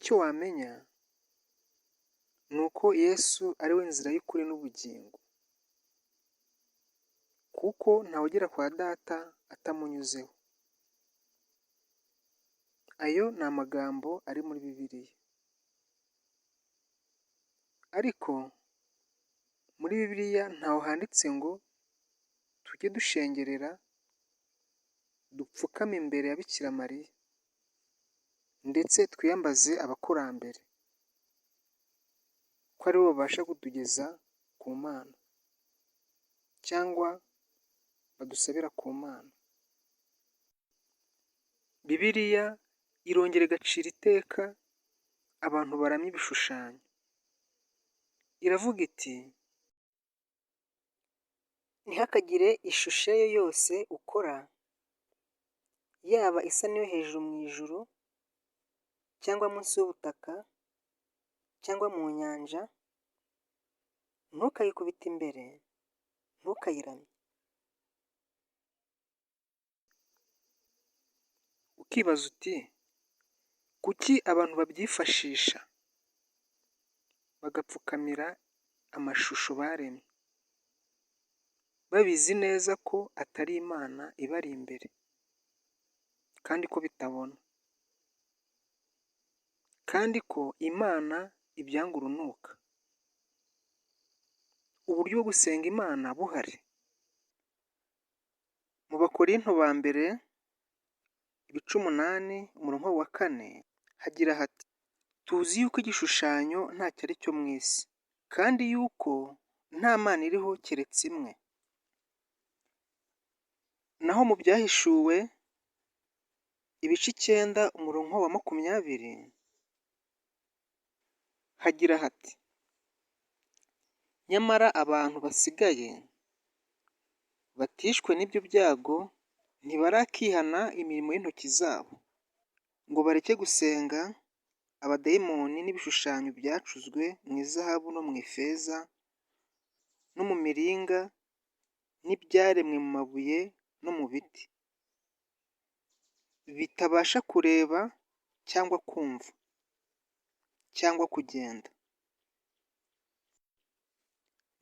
icyo wamenya ni uko Yesu ari we nzira y'ukuri n'ubugingo, kuko ntawe ugera kwa Data atamunyuzeho. Ayo ni amagambo ari muri Bibiliya, ariko muri Bibiliya ntaho handitse ngo tujye dushengerera, dupfukame imbere ya Bikira Mariya ndetse twiyambaze abakurambere ko ari bo babasha kutugeza ku Mana cyangwa badusabira ku Mana. Bibiliya irongera igacira iteka abantu baramya ibishushanyo. Iravuga iti: ntihakagire ishusho iyo yose ukora, yaba isa n'iyo hejuru mu ijuru cyangwa munsi y'ubutaka cyangwa mu nyanja, ntukayikubite imbere, ntukayiramye. Ukibaza uti kuki abantu babyifashisha bagapfukamira amashusho baremye, babizi neza ko atari Imana ibari imbere kandi ko bitabona, kandi ko Imana ibyanga urunuka. Uburyo bwo gusenga Imana buhari. Mu Bakorinto ba mbere 8:4 hagira hati: tuzi yuko igishushanyo ntacyo ari cyo mu isi, kandi yuko nta Mana iriho keretse imwe. Naho mu Byahishuwe 9:20 hagira hati: nyamara abantu basigaye batishwe n'ibyo byago ntibarakihana imirimo y'intoki zabo, ngo bareke gusenga abadayimoni n'ibishushanyo byacuzwe mu izahabu no mu ifeza no mu miringa n'ibyaremwe mu mabuye no mu biti, bitabasha kureba cyangwa kumva cyangwa kugenda.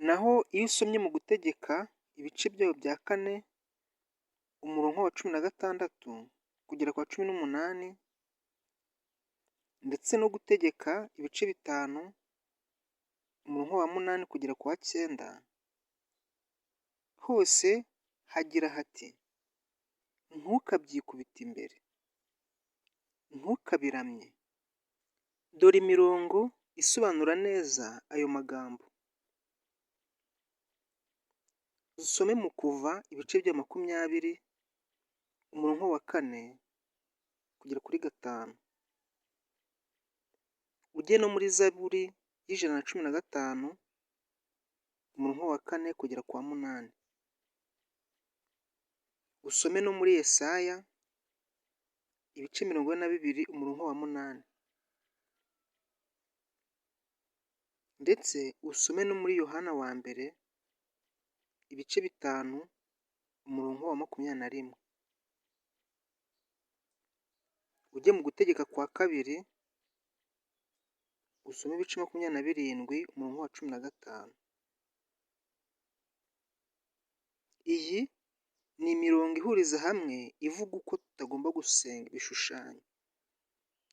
Naho iyo usomye mu Gutegeka ibice byayo bya 4:16-18 ndetse no Gutegeka ibice 5:8-9, hose hagira hati: ntukabyikubite imbere, ntukabiramye. Dore imirongo isobanura neza ayo magambo. Dusome mu Kuva ibice bya 20:4-5, ujye no muri Zaburi y'115:4-8, usome no muri Yesaya ibice 42:8, ndetse usome no muri Yohana wa mbere ibice 5:21. Ujye mu Gutegeka kwa kabiri usome ibice 27:15. Iyi ni imirongo ihuriza hamwe ivuga uko tutagomba gusenga ibishushanyo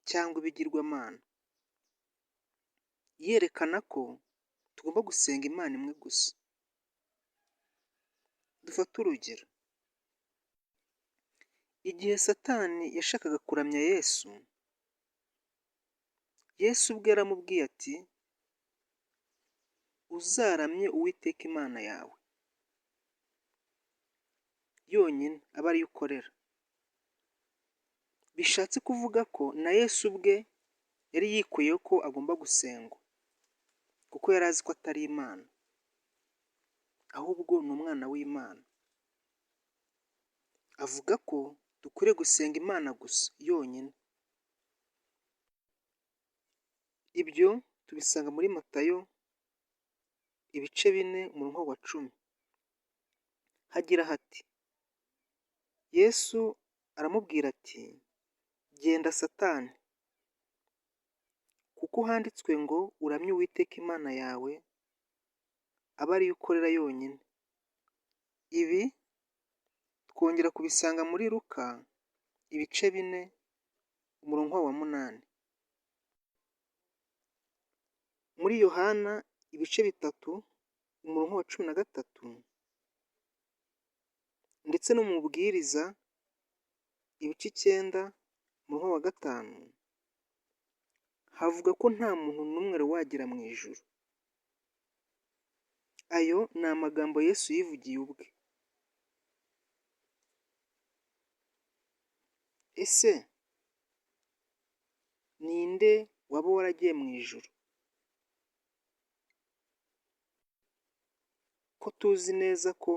cyangwa ibigirwamana, yerekana ko tugomba gusenga Imana imwe gusa. Dufate urugero: igihe Satani yashakaga kuramya Yesu, Yesu ubwe yaramubwiye ati: uzaramye Uwiteka Imana yawe yonyine abe ariyo ukorera. Bishatse kuvuga ko na Yesu ubwe yari yikuyeho ko agomba gusengwa, kuko yari azi ko atari Imana, ahubwo ni umwana w'Imana. Avuga ko dukwiriye gusenga Imana gusa yonyine. Ibyo tubisanga muri Matayo ibice 4:10. Hagira hati: Yesu aramubwira ati: genda Satani, kuko handitswe ngo uramye Uwiteka Imana yawe, abe ariyo ukorera yonyine. Ibi twongera kubisanga muri Luka ibice 4 umurongo wa 8, muri Yohana ibice 3 umurongo wa 13, ndetse no mu Mubwiriza ibice 9 umurongo wa 5 havuga ko nta muntu n'umwe wari wagera mu ijuru. Ayo ni amagambo Yesu yivugiye ubwe. Ese ninde waba waragiye mu ijuru? Ko tuzi neza ko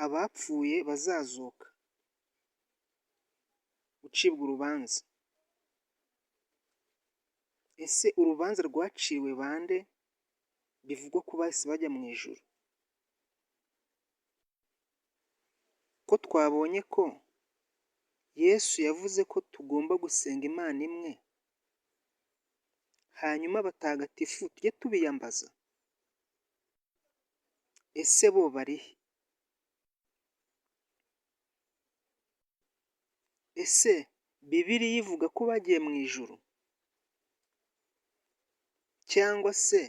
abapfuye bazazuka gucibwa urubanza. Ese urubanza rwaciwe bande bivugwa ko bahise bajya mu ijuru? Ko twabonye ko Yesu yavuze ko tugomba gusenga Imana imwe, hanyuma abatagatifu tujye tubiyambaza. Ese bo barihe? Ese Bibiliya ivuga ko bagiye mu ijuru? Cyangwa se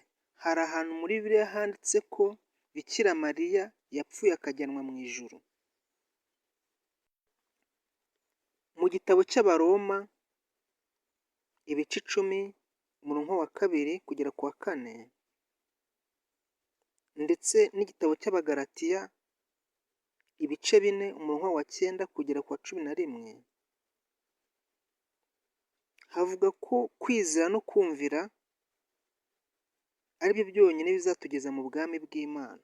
hari ahantu muri Bibiliya handitse ko Bikira Mariya yapfuye akajyanwa mu ijuru? Mu gitabo cy'Abaroma ibice 10 umurongo wa 2 kugera ku wa 4, ndetse n'igitabo cy'Abagalatiya ibice 4 umurongo wa 9 kugera ku wa 11, havuga ko kwizera no kumvira ari byo byonyine bizatugeza mu bwami bw'Imana.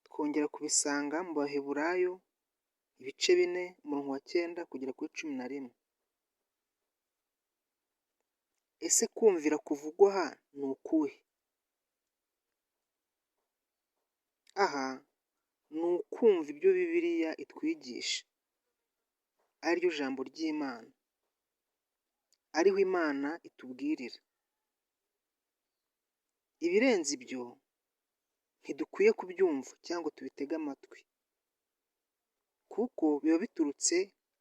Twongera kubisanga mu Baheburayo ibice 4 umurongo wa 9 kugera kuri 11. Ese kumvira kuvugwa aha ni ukuhe? Aha ni ukumva ibyo Bibiliya itwigisha, ariryo jambo ry'Imana, ariho Imana itubwirira. Ibirenze ibyo ntidukwiye kubyumva cyangwa tubitege amatwi, kuko biba biturutse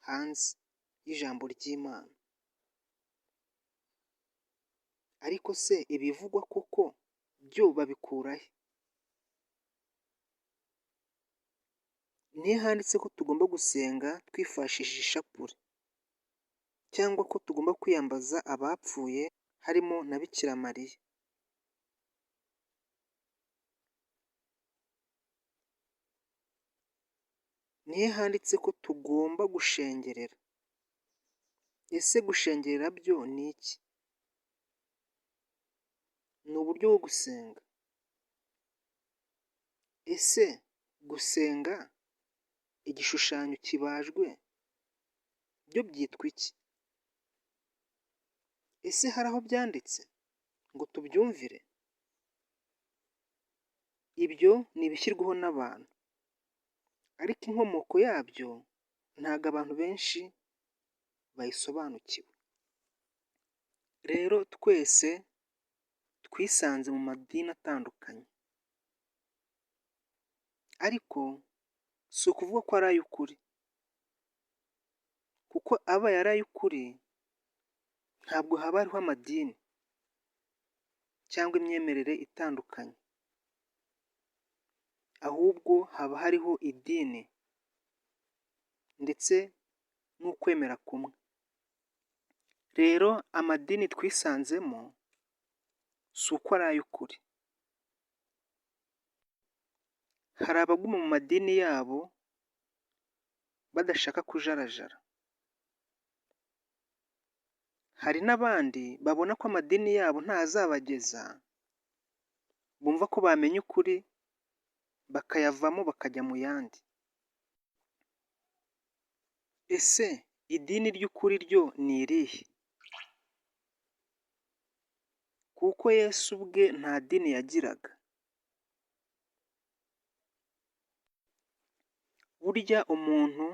hanze y'ijambo ry'Imana. Ariko se ibivugwa koko byo babikura he? Nihe handitse ko tugomba gusenga twifashishije ishapule, cyangwa ko tugomba kwiyambaza abapfuye harimo na Bikira Mariya? Nihe handitse ko tugomba gushengerera? Ese gushengerera byo ni iki? Ni uburyo bwo gusenga. Ese gusenga igishushanyo kibajwe byo byitwa iki? Ese hari aho byanditse ngo tubyumvire? Ibyo ni ibishyirwaho n'abantu, ariko inkomoko yabyo ntabwo abantu benshi bayisobanukiwe. Rero twese twisanze mu madini atandukanye, ariko si ukuvuga ko ari ay'ukuri, kuko abaye ari ay'ukuri ntabwo haba hariho amadini cyangwa imyemerere itandukanye, ahubwo haba hariho idini ndetse n'ukwemera kumwe. Rero amadini twisanzemo si uko ari ay'ukuri. Hari abaguma mu madini yabo badashaka kujarajara, hari n'abandi babona ko amadini yabo ntazabageza, bumva ko bamenya ukuri bakayavamo bakajya mu yandi. Ese idini ry'ukuri ryo ni irihe? Kuko Yesu ubwe nta dini yagiraga. Burya umuntu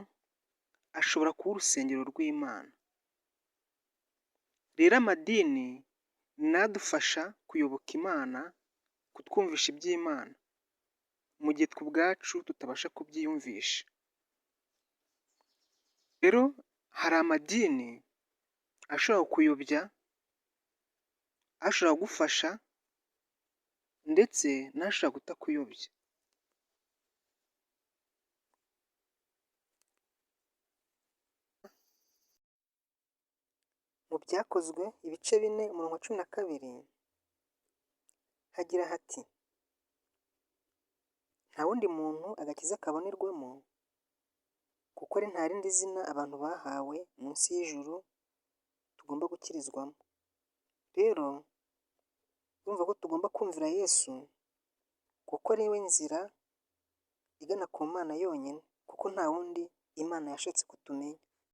ashobora kuba urusengero rw'Imana, Rero amadini ni adufasha kuyoboka Imana, kutwumvisha iby'Imana, mu gihe twe ubwacu tutabasha kubyiyumvisha. Rero hari amadini ashobora kukuyobya, ashobora kugufasha ndetse n'ashobora kutakuyobya. Mu Byakozwe ibice 4 umurongo wa 12 hagira hati: nta wundi muntu agakiza kabonerwamo, kuko ari nta rindi zina abantu bahawe munsi y'ijuru tugomba gukirizwamo. Rero urumva ko tugomba kumvira Yesu, kuko ari we nzira igana ku Mana yonyine, kuko nta wundi Imana yashatse kutumenya.